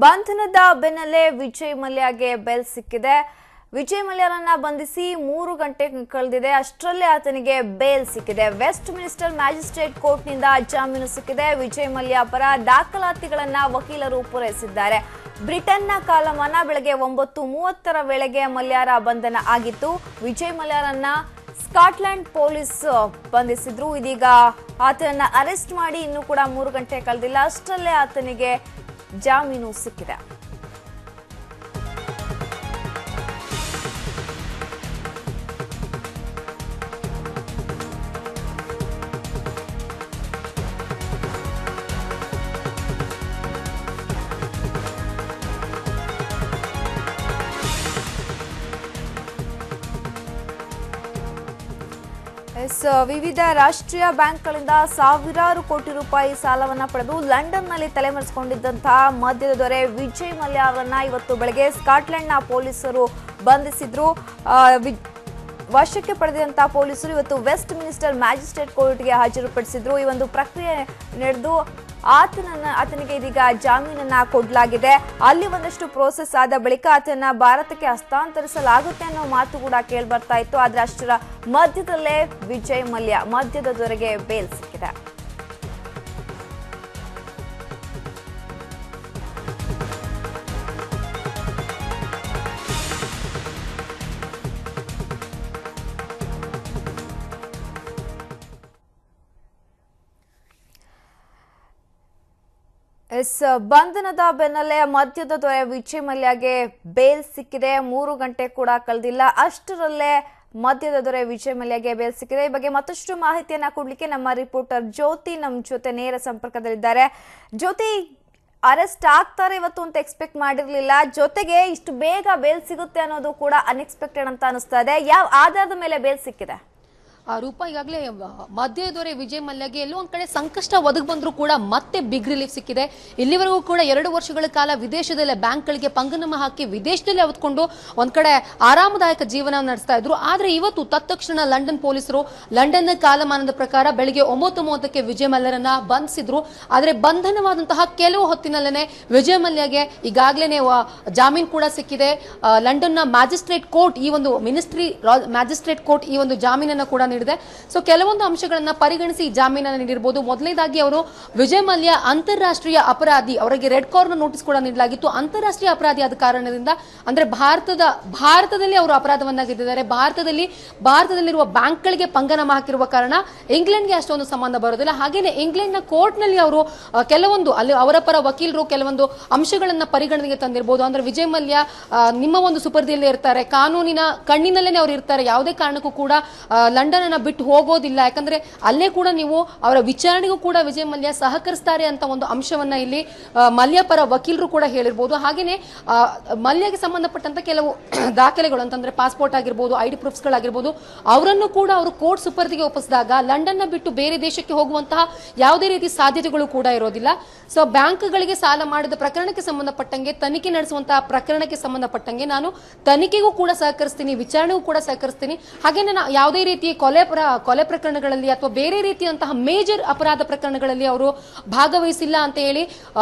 ಬಂಧನದ ಬೆನ್ನಲ್ಲೇ ವಿಜಯ್ ಮಲ್ಯಗೆ ಬೇಲ್ ಸಿಕ್ಕಿದೆ. ವಿಜಯ್ ಮಲ್ಯರನ್ನ ಬಂಧಿಸಿ 3 ಗಂಟೆ ಕಳೆದಿದೆ. ಅಷ್ಟರಲ್ಲೇ ಆತನಿಗೆ ಬೇಲ್ ಸಿಕ್ಕಿದೆ. ವೆಸ್ಟ್ ಮಿನಿಸ್ಟರ್ ಮ್ಯಾಜಿಸ್ಟ್ರೇಟ್ ಕೋರ್ಟ್ನಿಂದ ಜಾಮೀನು ಸಿಕ್ಕಿದೆ. ವಿಜಯ್ ಮಲ್ಯ ಪರ ದಾಖಲಾತಿಗಳನ್ನ ವಕೀಲರು ಪೂರೈಸಿದ್ದಾರೆ. ಬ್ರಿಟನ್ನ ಕಾಲಮಾನ ಬೆಳಗ್ಗೆ 9:30 ವೇಳೆಗೆ ಮಲ್ಯರ ಬಂಧನ ಆಗಿತ್ತು. ವಿಜಯ್ ಮಲ್ಯರನ್ನ ಸ್ಕಾಟ್ಲೆಂಡ್ ಪೊಲೀಸ್ ಬಂಧಿಸಿದ್ರು. ಇದೀಗ ಆತನನ್ನ ಅರೆಸ್ಟ್ ಮಾಡಿ ಇನ್ನೂ ಕೂಡ 3 ಗಂಟೆ ಕಳೆದಿಲ್ಲ. ಅಷ್ಟರಲ್ಲೇ ಆತನಿಗೆ ಜಾಮೀನು ಸಿಕ್ಕಿದೆ. ವಿವಿಧ ರಾಷ್ಟ್ರೀಯ ಬ್ಯಾಂಕ್ಗಳಿಂದ ಸಾವಿರಾರು ಕೋಟಿ ರೂಪಾಯಿ ಸಾಲವನ್ನ ಪಡೆದು ಲಂಡನ್ನಲ್ಲಿ ತಲೆಮರೆಸಿಕೊಂಡಿದ್ದಂತಹ ಮದ್ಯದ ದೊರೆ ವಿಜಯ್ ಮಲ್ಯ ಅವರನ್ನ ಇವತ್ತು ಬೆಳಗ್ಗೆ ಸ್ಕಾಟ್ಲೆಂಡ್ನ ಪೊಲೀಸರು ಬಂಧಿಸಿದ್ರು. ವಶಕ್ಕೆ ಪಡೆದಂತಹ ಪೊಲೀಸರು ಇವತ್ತು ವೆಸ್ಟ್ ಮಿನಿಸ್ಟರ್ ಮ್ಯಾಜಿಸ್ಟ್ರೇಟ್ ಕೋರ್ಟ್ಗೆ ಹಾಜರುಪಡಿಸಿದ್ರು. ಈ ಒಂದು ಪ್ರಕ್ರಿಯೆ ನಡೆದು ಆತನಿಗೆ ಇದೀಗ ಜಾಮೀನನ್ನ ಕೊಡಲಾಗಿದೆ. ಅಲ್ಲಿ ಒಂದಷ್ಟು ಪ್ರೋಸೆಸ್ ಆದ ಬಳಿಕ ಆತನ ಭಾರತಕ್ಕೆ ಹಸ್ತಾಂತರಿಸಲಾಗುತ್ತೆ ಅನ್ನೋ ಮಾತು ಕೂಡ ಕೇಳಿ ಬರ್ತಾ ಇತ್ತು. ಆದ್ರೆ ಅಷ್ಟರ ಮಧ್ಯದಲ್ಲೇ ವಿಜಯ್ ಮಲ್ಯ ಮದ್ಯದ ದೊರೆಗೆ ಬೇಲ್ ಸಿಕ್ಕಿದೆ. ಬಂಧನದ ಬೆನ್ನಲ್ಲೇ ಮದ್ಯದ ದೊರೆ ವಿಜಯ್ ಮಲ್ಯಗೆ ಬೇಲ್ ಸಿಕ್ಕಿದೆ. 3 ಗಂಟೆ ಕೂಡ ಕಳೆದಿಲ್ಲ. ಅಷ್ಟರಲ್ಲೇ ಮದ್ಯದ ದೊರೆ ವಿಜಯ್ ಮಲ್ಯಗೆ ಬೇಲ್ ಸಿಕ್ಕಿದೆ. ಈ ಬಗ್ಗೆ ಮತ್ತಷ್ಟು ಮಾಹಿತಿಯನ್ನ ಕೊಡ್ಲಿಕ್ಕೆ ನಮ್ಮ ರಿಪೋರ್ಟರ್ ಜ್ಯೋತಿ ನಮ್ಮ ಜೊತೆ ನೇರ ಸಂಪರ್ಕದಲ್ಲಿದ್ದಾರೆ. ಜ್ಯೋತಿ, ಅರೆಸ್ಟ್ ಆಗ್ತಾರೆ ಇವತ್ತು ಅಂತ ಎಕ್ಸ್ಪೆಕ್ಟ್ ಮಾಡಿರ್ಲಿಲ್ಲ. ಜೊತೆಗೆ ಇಷ್ಟು ಬೇಗ ಬೇಲ್ ಸಿಗುತ್ತೆ ಅನ್ನೋದು ಕೂಡ ಅನ್ಎಕ್ಸ್ಪೆಕ್ಟೆಡ್ ಅಂತ ಅನಿಸ್ತಾ ಇದೆ. ಯಾವ ಆಧಾರದ ಮೇಲೆ ಬೇಲ್ ಸಿಕ್ಕಿದೆ? ರೂಪ, ಈಗಾಗಲೇ ಮದ್ಯ ದೊರೆ ವಿಜಯ್ ಮಲ್ಯಗೆ ಎಲ್ಲೋ ಒಂದ್ ಕಡೆ ಸಂಕಷ್ಟ ಒದಗಿ ಬಂದ್ರು ಕೂಡ ಮತ್ತೆ ಬಿಗ್ ರಿಲೀಫ್ ಸಿಕ್ಕಿದೆ. ಇಲ್ಲಿವರೆಗೂ ಕೂಡ 2 ವರ್ಷಗಳ ಕಾಲ ವಿದೇಶದಲ್ಲೇ ಬ್ಯಾಂಕ್ಗಳಿಗೆ ಪಂಗನಾಮ ಹಾಕಿ ವಿದೇಶದಲ್ಲಿ ಅವತ್ಕೊಂಡು ಒಂದ್ ಕಡೆ ಆರಾಮದಾಯಕ ಜೀವನ ನಡೆಸ್ತಾ ಇದ್ರು. ಆದ್ರೆ ಇವತ್ತು ತತ್ಕ್ಷಣ ಲಂಡನ್ ಪೊಲೀಸರು ಲಂಡನ್ ಕಾಲಮಾನದ ಪ್ರಕಾರ ಬೆಳಿಗ್ಗೆ 9:30ಕ್ಕೆ ವಿಜಯ್ ಮಲ್ಯರನ್ನ ಬಂಧಿಸಿದ್ರು. ಆದ್ರೆ ಬಂಧನವಾದಂತಹ ಕೆಲವು ಹೊತ್ತಿನಲ್ಲೇನೆ ವಿಜಯ್ ಮಲ್ಯಗೆ ಈಗಾಗಲೇ ಜಾಮೀನು ಕೂಡ ಸಿಕ್ಕಿದೆ. ಲಂಡನ್ನ ಮ್ಯಾಜಿಸ್ಟ್ರೇಟ್ ಕೋರ್ಟ್ ಈ ಒಂದು ಮ್ಯಾಜಿಸ್ಟ್ರೇಟ್ ಕೋರ್ಟ್ ಈ ಒಂದು ಜಾಮೀನನ್ನ ಕೂಡ ನೀಡಿದೆ. ಸೊ ಕೆಲವೊಂದು ಅಂಶಗಳನ್ನ ಪರಿಗಣಿಸಿ ಜಾಮೀನನ್ನು ನೀಡಿರಬಹುದು. ಮೊದಲನೇದಾಗಿ ಅವರು ವಿಜಯ್ ಮಲ್ಯ ಅಂತಾರಾಷ್ಟ್ರೀಯ ಅಪರಾಧಿ, ಅವರಿಗೆ ರೆಡ್ ಕಾರ್ನರ್ ನೋಟಿಸ್ ಕೂಡ ನೀಡಲಾಗಿತ್ತು. ಅಂತಾರಾಷ್ಟ್ರೀಯ ಅಪರಾಧಿ ಆದ ಕಾರಣದಿಂದ ಅಂದ್ರೆ ಭಾರತದಲ್ಲಿ ಅವರು ಅಪರಾಧವನ್ನಾಗಿದ್ದಾರೆ. ಭಾರತದಲ್ಲಿರುವ ಬ್ಯಾಂಕ್ಗಳಿಗೆ ಪಂಗನಾಮ ಹಾಕಿರುವ ಕಾರಣ ಇಂಗ್ಲೆಂಡ್ಗೆ ಅಷ್ಟೊಂದು ಸಂಬಂಧ ಬರೋದಿಲ್ಲ. ಹಾಗೇನೆ ಇಂಗ್ಲೆಂಡ್ನ ಕೋರ್ಟ್ ನಲ್ಲಿ ಅವರು ಕೆಲವೊಂದು ಅಲ್ಲಿ ಅವರ ಪರ ವಕೀಲರು ಕೆಲವೊಂದು ಅಂಶಗಳನ್ನ ಪರಿಗಣನೆಗೆ ತಂದಿರಬಹುದು. ಅಂದ್ರೆ ವಿಜಯ್ ಮಲ್ಯ ನಿಮ್ಮ ಒಂದು ಸುಪರ್ದಿಯಲ್ಲೇ ಇರ್ತಾರೆ, ಕಾನೂನಿನ ಕಣ್ಣಿನಲ್ಲೇ ಅವರು ಇರ್ತಾರೆ, ಯಾವುದೇ ಕಾರಣಕ್ಕೂ ಕೂಡ ಲಂಡನ್ ಅನ್ನ ಬಿಟ್ಟು ಹೋಗೋದಿಲ್ಲ, ಯಾಕಂದ್ರೆ ಅಲ್ಲೇ ಕೂಡ ನೀವು ಅವರ ವಿಚಾರಣೆಗೂ ಕೂಡ ವಿಜಯ್ ಮಲ್ಯ ಸಹಕರಿಸ್ತಾರೆ ಅಂತ ಒಂದು ಅಂಶವನ್ನ ಇಲ್ಲಿ ಮಲ್ಯ ಪರ ವಕೀಲರು ಕೂಡ ಹೇಳಿರ್ಬೋದು. ಹಾಗೇನೆ ಮಲ್ಯಗೆ ಸಂಬಂಧಪಟ್ಟಂತ ಕೆಲವು ದಾಖಲೆಗಳು ಅಂತಂದ್ರೆ ಪಾಸ್ಪೋರ್ಟ್ ಆಗಿರ್ಬೋದು, ಐಡಿ ಪ್ರೂಫ್ಸ್ ಗಳಾಗಿರ್ಬೋದು, ಅವರನ್ನು ಕೂಡ ಅವರು ಕೋರ್ಟ್ ಸುಪರ್ದಿಗೆ ಒಪ್ಪಿಸಿದಾಗ ಲಂಡನ್ ನ ಬಿಟ್ಟು ಬೇರೆ ದೇಶಕ್ಕೆ ಹೋಗುವಂತಹ ಯಾವುದೇ ರೀತಿ ಸಾಧ್ಯತೆಗಳು ಕೂಡ ಇರೋದಿಲ್ಲ. ಸೊ ಬ್ಯಾಂಕ್ಗಳಿಗೆ ಸಾಲ ಮಾಡಿದ ಪ್ರಕರಣಕ್ಕೆ ಸಂಬಂಧಪಟ್ಟಂಗೆ, ತನಿಖೆ ನಡೆಸುವಂತಹ ಪ್ರಕರಣಕ್ಕೆ ಸಂಬಂಧಪಟ್ಟಂಗೆ ನಾನು ತನಿಖೆಗೂ ಕೂಡ ಸಹಕರಿಸ್ತೀನಿ, ವಿಚಾರಣೆಗೂ ಕೂಡ ಸಹಕರಿಸ್ತೀನಿ. ಹಾಗೇನೆ ಯಾವುದೇ ರೀತಿಯ ಕೊಲೆ ಪ್ರಕರಣಗಳಲ್ಲಿ ಅಥವಾ ಬೇರೆ ರೀತಿಯಂತಹ ಮೇಜರ್ ಅಪರಾಧ ಪ್ರಕರಣಗಳಲ್ಲಿ ಅವರು ಭಾಗವಹಿಸಿಲ್ಲ ಅಂತ ಹೇಳಿ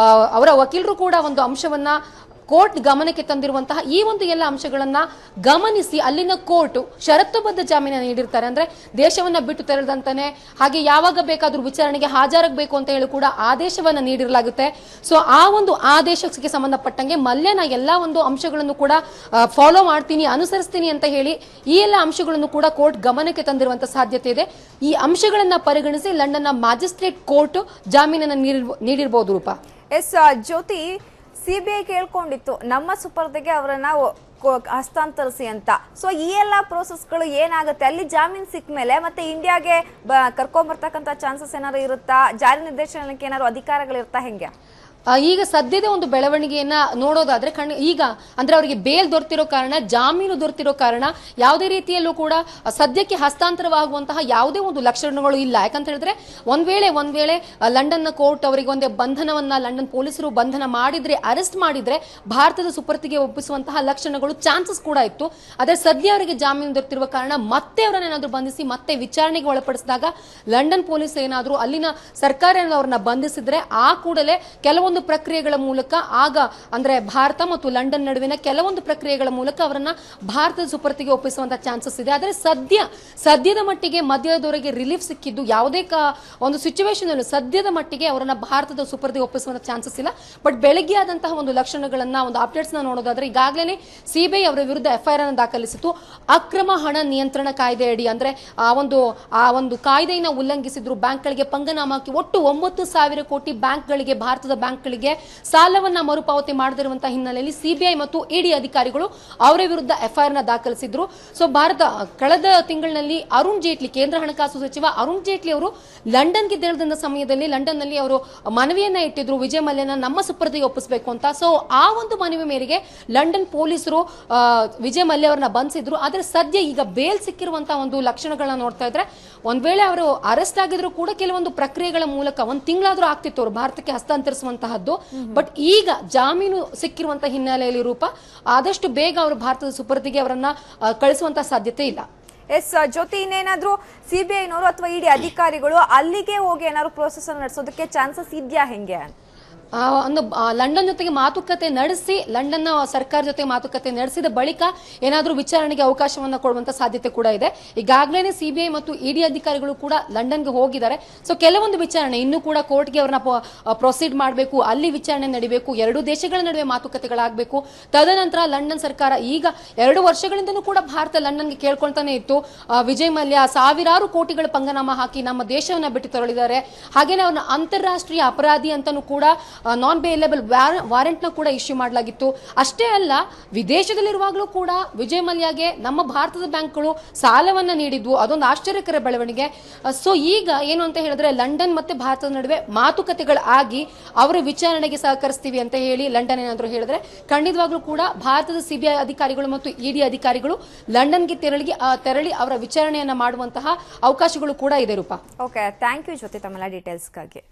ಅವರ ವಕೀಲರು ಕೂಡ ಒಂದು ಅಂಶವನ್ನ ಕೋರ್ಟ್ ಗಮನಕ್ಕೆ ತಂದಿರುವಂತಹ ಈ ಒಂದು ಎಲ್ಲ ಅಂಶಗಳನ್ನ ಗಮನಿಸಿ ಅಲ್ಲಿನ ಕೋರ್ಟ್ ಷರತ್ತುಬದ್ಧ ಜಾಮೀನು ನೀಡಿರ್ತಾರೆ. ಅಂದ್ರೆ ದೇಶವನ್ನ ಬಿಟ್ಟು ತೆರಳದಂತಾನೆ, ಹಾಗೆ ಯಾವಾಗ ಬೇಕಾದ್ರೂ ವಿಚಾರಣೆಗೆ ಹಾಜರಾಗಬೇಕು ಅಂತ ಹೇಳಿ ಕೂಡ ಆದೇಶವನ್ನ ನೀಡಿರಲಾಗುತ್ತೆ. ಸೊ ಆ ಒಂದು ಆದೇಶಕ್ಕೆ ಸಂಬಂಧಪಟ್ಟಂಗೆ ಮಲ್ಯನ ಎಲ್ಲಾ ಒಂದು ಅಂಶಗಳನ್ನು ಕೂಡ ಫಾಲೋ ಮಾಡ್ತೀನಿ, ಅನುಸರಿಸ್ತೀನಿ ಅಂತ ಹೇಳಿ ಈ ಎಲ್ಲ ಅಂಶಗಳನ್ನು ಕೂಡ ಕೋರ್ಟ್ ಗಮನಕ್ಕೆ ತಂದಿರುವಂತಹ ಸಾಧ್ಯತೆ ಇದೆ. ಈ ಅಂಶಗಳನ್ನ ಪರಿಗಣಿಸಿ ಲಂಡನ್ನ ಮ್ಯಾಜಿಸ್ಟ್ರೇಟ್ ಕೋರ್ಟ್ ಜಾಮೀನನ್ನ ನೀಡಿರಬಹುದು. ರೂಪ, ಎಸ್ ಜ್ಯೋತಿ, ಸಿಬಿಐ ಕೇಳ್ಕೊಂಡಿತ್ತು ನಮ್ಮ ಸುಪರ್ದಿಗೆ ಅವರನ್ನ ಹಸ್ತಾಂತರಿಸಿ ಅಂತ. ಸೊ ಈ ಎಲ್ಲ ಪ್ರೋಸೆಸ್ಗಳು ಏನಾಗುತ್ತೆ ಅಲ್ಲಿ ಜಾಮೀನು ಸಿಕ್ಕ ಮೇಲೆ ಮತ್ತೆ ಇಂಡಿಯಾಗೆ ಕರ್ಕೊಂಡ್ಬರ್ತಕ್ಕಂಥ ಚಾನ್ಸಸ್ ಏನಾದ್ರು ಇರುತ್ತಾ? ಜಾರಿ ನಿರ್ದೇಶನಕ್ಕೆ ಏನಾದ್ರು ಅಧಿಕಾರಗಳಿರುತ್ತಾ? ಹೆಂಗೆ ಈಗ ಸದ್ಯದ ಒಂದು ಬೆಳವಣಿಗೆಯನ್ನ ನೋಡೋದಾದ್ರೆ ಈಗ ಅಂದ್ರೆ ಅವರಿಗೆ ಬೇಲ್ ದೊರೆತಿರೋ ಕಾರಣ, ಜಾಮೀನು ದೊರೆತಿರೋ ಕಾರಣ ಯಾವುದೇ ರೀತಿಯಲ್ಲೂ ಕೂಡ ಸದ್ಯಕ್ಕೆ ಹಸ್ತಾಂತರವಾಗುವಂತಹ ಯಾವುದೇ ಒಂದು ಲಕ್ಷಣಗಳು ಇಲ್ಲ. ಯಾಕಂತ ಹೇಳಿದ್ರೆ ಒಂದ್ ವೇಳೆ ಲಂಡನ್ ಕೋರ್ಟ್ ಅವರಿಗೆ ಒಂದೇ ಬಂಧನವನ್ನ ಲಂಡನ್ ಪೊಲೀಸರು ಬಂಧನ ಮಾಡಿದ್ರೆ, ಅರೆಸ್ಟ್ ಮಾಡಿದ್ರೆ ಭಾರತದ ಸುಪರ್ತಿಗೆ ಒಪ್ಪಿಸುವಂತಹ ಲಕ್ಷಣಗಳು ಚಾನ್ಸಸ್ ಕೂಡ ಇತ್ತು. ಆದ್ರೆ ಸದ್ಯ ಅವರಿಗೆ ಜಾಮೀನು ದೊರೆತಿರುವ ಕಾರಣ ಮತ್ತೆ ಅವರನ್ನ ಏನಾದ್ರು ಬಂಧಿಸಿ ಮತ್ತೆ ವಿಚಾರಣೆಗೆ ಒಳಪಡಿಸಿದಾಗ ಲಂಡನ್ ಪೊಲೀಸ್ ಏನಾದ್ರು ಅಲ್ಲಿನ ಸರ್ಕಾರ ಅವ್ರನ್ನ ಬಂಧಿಸಿದ್ರೆ ಆ ಕೂಡಲೇ ಕೆಲವೊಂದು ಕೆಲವೊಂದು ಪ್ರಕ್ರಿಯೆಗಳ ಮೂಲಕ ಆಗ ಅಂದ್ರೆ ಭಾರತ ಮತ್ತು ಲಂಡನ್ ನಡುವಿನ ಕೆಲವೊಂದು ಪ್ರಕ್ರಿಯೆಗಳ ಮೂಲಕ ಅವರನ್ನ ಭಾರತದ ಸುಪರ್ದಿಗೆ ಒಪ್ಪಿಸುವಂತ ಚಾನ್ಸಸ್ ಇದೆ. ಆದರೆ ಸದ್ಯದ ಮಟ್ಟಿಗೆ ಮಧ್ಯದವರೆಗೆ ರಿಲೀಫ್ ಸಿಕ್ಕಿದ್ದು ಯಾವುದೇ ಒಂದು ಸಿಚುವೇಶನ್ ಅಲ್ಲೂ ಸದ್ಯದ ಮಟ್ಟಿಗೆ ಅವರನ್ನ ಭಾರತದ ಸುಪರ್ದಿಗೆ ಒಪ್ಪಿಸುವಂತ ಚಾನ್ಸಸ್ ಇಲ್ಲ. ಬಟ್ ಬೆಳಗ್ಗೆ ಆದಂತಹ ಒಂದು ಲಕ್ಷಣಗಳನ್ನ ಒಂದು ಅಪ್ಡೇಟ್ಸ್ ನ ನೋಡೋದಾದ್ರೆ ಈಗಾಗಲೇ ಸಿಬಿಐ ಅವರ ವಿರುದ್ಧ ಎಫ್ಐಆರ್ ಅನ್ನು ದಾಖಲಿಸಿತು. ಅಕ್ರಮ ಹಣ ನಿಯಂತ್ರಣ ಕಾಯ್ದೆ ಅಡಿ ಅಂದ್ರೆ ಆ ಒಂದು ಕಾಯ್ದೆಯನ್ನು ಉಲ್ಲಂಘಿಸಿದ್ರು, ಬ್ಯಾಂಕ್ಗಳಿಗೆ ಪಂಗನಾಮ ಹಾಕಿ ಒಟ್ಟು 9,000 ಕೋಟಿ ಬ್ಯಾಂಕ್ಗಳಿಗೆ, ಭಾರತದ ಬ್ಯಾಂಕ್ಗಳಿಗೆ ಸಾಲವನ್ನ ಮರುಪಾವತಿ ಮಾಡದಿರುವಂತಹ ಹಿನ್ನೆಲೆಯಲ್ಲಿ ಸಿಬಿಐ ಮತ್ತು ಇಡಿ ಅಧಿಕಾರಿಗಳು ಅವರ ವಿರುದ್ಧ ಎಫ್ಐಆರ್ ನ ದಾಖಲಿಸಿದ್ರು. ಸೊ ಭಾರತ ಕಳೆದ ತಿಂಗಳಿನಲ್ಲಿ ಅರುಣ್ ಜೇಟ್ಲಿ, ಕೇಂದ್ರ ಹಣಕಾಸು ಸಚಿವ ಅರುಣ್ ಜೇಟ್ಲಿ ಅವರು ಲಂಡನ್ಗೆ ತೆರಳಿದ ಸಮಯದಲ್ಲಿ ಲಂಡನ್ ನಲ್ಲಿ ಅವರು ಮನವಿಯನ್ನ ಇಟ್ಟಿದ್ರು, ವಿಜಯ್ ಮಲ್ಯನ ನಮ್ಮ ಸುಪರ್ದಿಗೆ ಒಪ್ಪಿಸಬೇಕು ಅಂತ. ಸೊ ಆ ಒಂದು ಮನವಿ ಮೇರೆಗೆ ಲಂಡನ್ ಪೊಲೀಸರು ವಿಜಯ್ ಮಲ್ಯ ಅವರನ್ನ ಬಂಧಿಸಿದ್ರು. ಆದ್ರೆ ಸದ್ಯ ಈಗ ಬೇಲ್ ಸಿಕ್ಕಿರುವಂತಹ ಒಂದು ಲಕ್ಷಣಗಳನ್ನ ನೋಡ್ತಾ ಇದ್ರೆ ಒಂದ್ ವೇಳೆ ಅವರು ಅರೆಸ್ಟ್ ಆಗಿದ್ರು ಕೂಡ ಕೆಲವೊಂದು ಪ್ರಕ್ರಿಯೆಗಳ ಮೂಲಕ ಒಂದ್ ತಿಂಗಳಾದ್ರೂ ಆಗ್ತಿತ್ತು ಅವರು ಭಾರತಕ್ಕೆ ಹಸ್ತಾಂತರಿಸುವಂತಹದ್ದು. ಬಟ್ ಈಗ ಜಾಮೀನು ಸಿಕ್ಕಿರುವಂತಹ ಹಿನ್ನೆಲೆಯಲ್ಲಿ ರೂಪ ಆದಷ್ಟು ಬೇಗ ಅವರು ಭಾರತದ ಸುಪರ್ದಿಗೆ ಅವರನ್ನ ಕಳಿಸುವಂತಹ ಸಾಧ್ಯತೆ ಇಲ್ಲ. ಎಸ್ ಜೊತೆ ಇನ್ನೇನಾದ್ರೂ ಸಿಬಿಐನವರು ಅಥವಾ ಇಡಿ ಅಧಿಕಾರಿಗಳು ಅಲ್ಲಿಗೆ ಹೋಗಿ ಏನಾದ್ರು ಪ್ರೋಸೆಸ್ ನಡೆಸೋದಕ್ಕೆ ಚಾನ್ಸಸ್ ಇದೆಯಾ ಹೆಂಗೆ? ಒಂದು ಲಂಡನ್ ಜೊತೆಗೆ ಮಾತುಕತೆ ನಡೆಸಿ ಲಂಡನ್ ಸರ್ಕಾರ ಜೊತೆ ಮಾತುಕತೆ ನಡೆಸಿದ ಬಳಿಕ ಏನಾದರೂ ವಿಚಾರಣೆಗೆ ಅವಕಾಶವನ್ನ ಕೊಡುವಂತ ಸಾಧ್ಯತೆ ಕೂಡ ಇದೆ. ಈಗಾಗಲೇ ಸಿಬಿಐ ಮತ್ತು ಇಡಿ ಅಧಿಕಾರಿಗಳು ಕೂಡ ಲಂಡನ್ಗೆ ಹೋಗಿದ್ದಾರೆ. ಸೊ ಕೆಲವೊಂದು ವಿಚಾರಣೆ ಇನ್ನೂ ಕೂಡ ಕೋರ್ಟ್ಗೆ ಅವ್ರನ್ನ ಪ್ರೊಸೀಡ್ ಮಾಡಬೇಕು, ಅಲ್ಲಿ ವಿಚಾರಣೆ ನಡೀಬೇಕು, ಎರಡು ದೇಶಗಳ ನಡುವೆ ಮಾತುಕತೆಗಳಾಗಬೇಕು. ತದನಂತರ ಲಂಡನ್ ಸರ್ಕಾರ ಈಗ 2 ವರ್ಷಗಳಿಂದನೂ ಕೂಡ ಭಾರತ ಲಂಡನ್ಗೆ ಕೇಳ್ಕೊಳ್ತಾನೆ ಇತ್ತು, ವಿಜಯ್ ಮಲ್ಯ ಸಾವಿರಾರು ಕೋಟಿಗಳ ಪಂಗನಾಮ ಹಾಕಿ ನಮ್ಮ ದೇಶವನ್ನ ಬಿಟ್ಟು ತೊರಳಿದ್ದಾರೆ, ಹಾಗೇನೆ ಅವ್ರನ್ನ ಅಂತಾರಾಷ್ಟ್ರೀಯ ಅಪರಾಧಿ ಅಂತಾನೂ ಕೂಡ ನಾನ್ ಬೇಲೇಬಲ್ ವಾರೆಂಟ್ ನ ಕೂಡ ಇಶ್ಯೂ ಮಾಡಲಾಗಿತ್ತು. ಅಷ್ಟೇ ಅಲ್ಲ, ವಿದೇಶದಲ್ಲಿರುವಾಗಲೂ ಕೂಡ ವಿಜಯ್ ಮಲ್ಯಗೆ ನಮ್ಮ ಭಾರತದ ಬ್ಯಾಂಕ್ಗಳು ಸಾಲವನ್ನ ನೀಡಿದ್ವು. ಅದೊಂದು ಆಶ್ಚರ್ಯಕರ ಬೆಳವಣಿಗೆ. ಸೊ ಈಗ ಏನು ಅಂತ ಹೇಳಿದ್ರೆ ಲಂಡನ್ ಮತ್ತೆ ಭಾರತದ ನಡುವೆ ಮಾತುಕತೆಗಳಾಗಿ ಅವರ ವಿಚಾರಣೆಗೆ ಸಹಕರಿಸ್ತೀವಿ ಅಂತ ಹೇಳಿ ಲಂಡನ್ ಏನಾದ್ರು ಹೇಳಿದ್ರೆ ಖಂಡಿತವಾಗ್ಲೂ ಕೂಡ ಭಾರತದ ಸಿಬಿಐ ಅಧಿಕಾರಿಗಳು ಮತ್ತು ಇಡಿ ಅಧಿಕಾರಿಗಳು ಲಂಡನ್ಗೆ ತೆರಳಿ ಅವರ ವಿಚಾರಣೆಯನ್ನ ಮಾಡುವಂತಹ ಅವಕಾಶಗಳು ಕೂಡ ಇದೆ ರೂಪಾ. ಓಕೆ, ಥ್ಯಾಂಕ್ ಯು ಜ್ಯೋತಿ ತಮ್ಮೆಲ್ಲ ಡೀಟೇಲ್ಸ್ಗಾಗಿ.